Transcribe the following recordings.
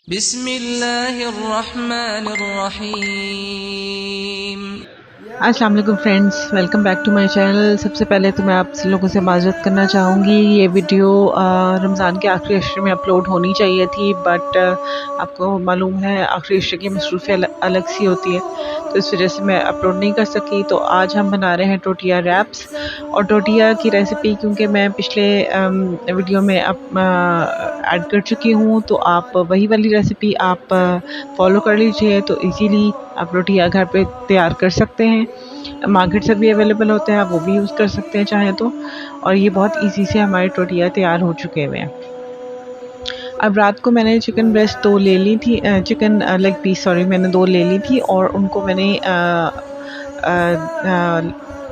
बिस्मिल्लाहिर्रहमानिर्रहीम। अस्सलाम वालेकुम friends, welcome back to my channel. सबसे पहले तो मैं आप लोगों से माज़रत करना चाहूँगी। ये वीडियो रमज़ान के आखिरी अशरे में अपलोड होनी चाहिए थी, बट आपको मालूम है आखिरी अशरे की मसरूफ़ियत अलग सी होती है, तो इस वजह से मैं अपलोड नहीं कर सकी। तो आज हम बना रहे हैं टोटिया रैप्स, और टोटिया की रेसिपी क्योंकि मैं पिछले वीडियो में ऐड कर चुकी हूँ, तो आप वही वाली रेसिपी आप फॉलो कर लीजिए, तो इजीली आप रोटियां घर पे तैयार कर सकते हैं। मार्केट से भी अवेलेबल होते हैं, आप वो भी यूज़ कर सकते हैं चाहें तो। और ये बहुत इजी से हमारे टोटियां तैयार हो चुके हुए हैं। अब रात को मैंने चिकन ब्रेस्ट 2 ले ली थी, चिकन लेग पीस सॉरी, मैंने 2 ले ली थी, और उनको मैंने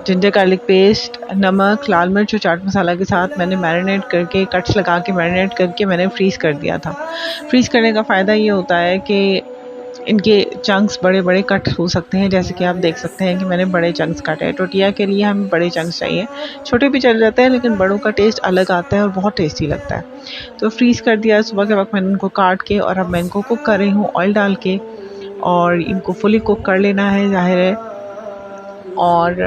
जिंजर गार्लिक पेस्ट, नमक, लाल मिर्च और चाट मसाला के साथ मैंने मैरिनेट करके, कट्स लगा के मैरिनेट करके मैंने फ्रीज़ कर दिया था। फ्रीज़ करने का फ़ायदा ये होता है कि इनके चंक्स बड़े बड़े कट हो सकते हैं, जैसे कि आप देख सकते हैं कि मैंने बड़े चंक्स काटे हैं। टोटिया के लिए हमें बड़े चंक्स चाहिए, छोटे भी चल जाते हैं लेकिन बड़ों का टेस्ट अलग आता है और बहुत टेस्टी लगता है। तो फ्रीज़ कर दिया सुबह के वक्त मैंने इनको काट के, और अब मैं इनको कुक कर रही हूँ ऑयल डाल के, और इनको फुली कुक कर लेना है ज़ाहिर है। और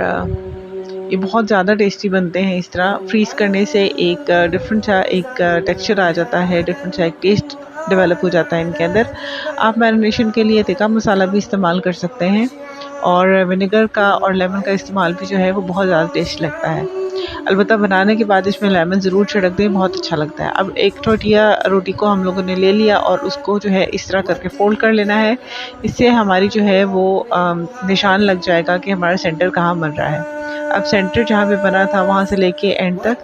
ये बहुत ज़्यादा टेस्टी बनते हैं। इस तरह फ्रीज़ करने से एक डिफरेंट सा एक टेक्सचर आ जाता है, डिफरेंट सा एक टेस्ट डेवलप हो जाता है इनके अंदर। आप मैरिनेशन के लिए तिक्का मसाला भी इस्तेमाल कर सकते हैं, और विनेगर का और लेमन का इस्तेमाल भी जो है वो बहुत ज़्यादा टेस्ट लगता है। अलबत्ता बनाने के बाद इसमें लेमन ज़रूर छिड़क दें, बहुत अच्छा लगता है। अब एक टोटिया रोटी को हम लोगों ने ले लिया, और उसको जो है इस तरह करके फ़ोल्ड कर लेना है। इससे हमारी जो है वो निशान लग जाएगा कि हमारा सेंटर कहाँ बन रहा है। अब सेंटर जहाँ पे बना था वहाँ से लेके एंड तक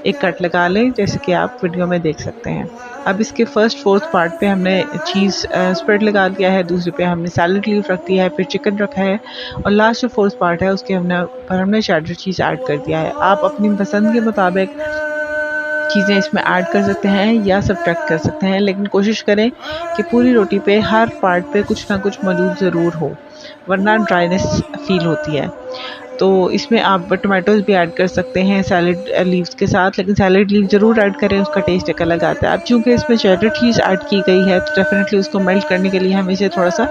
एक कट लगा लें, जैसे कि आप वीडियो में देख सकते हैं। अब इसके फर्स्ट फोर्थ पार्ट पे हमने चीज़ स्प्रेड लगा दिया है, दूसरे पे हमने सैलड लीफ रख दिया है, फिर चिकन रखा है, और लास्ट जो फोर्थ पार्ट है उसके हमने चेडर चीज़ ऐड कर दिया है। आप अपनी पसंद के मुताबिक चीज़ें इसमें ऐड कर सकते हैं या सब्ट्रैक्ट कर सकते हैं, लेकिन कोशिश करें कि पूरी रोटी पे हर पार्ट पे कुछ ना कुछ मौजूद ज़रूर हो, वरना ड्राइनेस फील होती है। तो इसमें आप टमाटोज़ भी ऐड कर सकते हैं सैलड लीव्स के साथ, लेकिन सैलड लीव ज़रूर ऐड करें, उसका टेस्ट एक अलग आता है। अब चूँकि इसमें चेडर चीज़ ऐड की गई है, तो डेफिनेटली उसको मेल्ट करने के लिए हमें इसे थोड़ा सा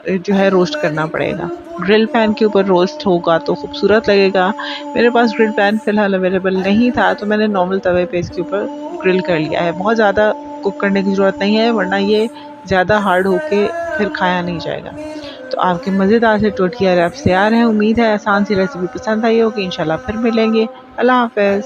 जो है रोस्ट करना पड़ेगा। ग्रिल पैन के ऊपर रोस्ट होगा तो खूबसूरत लगेगा। मेरे पास ग्रिल पैन फ़िलहाल अवेलेबल नहीं था, तो मैंने नॉर्मल तवे पे इसके ऊपर ग्रिल कर लिया है। बहुत ज़्यादा कुक करने की ज़रूरत नहीं है, वरना ये ज़्यादा हार्ड होके फिर खाया नहीं जाएगा। तो आपके मज़ेदार से टोटिया रैप्स तैयार हैं। उम्मीद है आसान सी रेसिपी पसंद आई होगी। इंशाल्लाह फिर मिलेंगे। अल्लाह हाफ़िज़।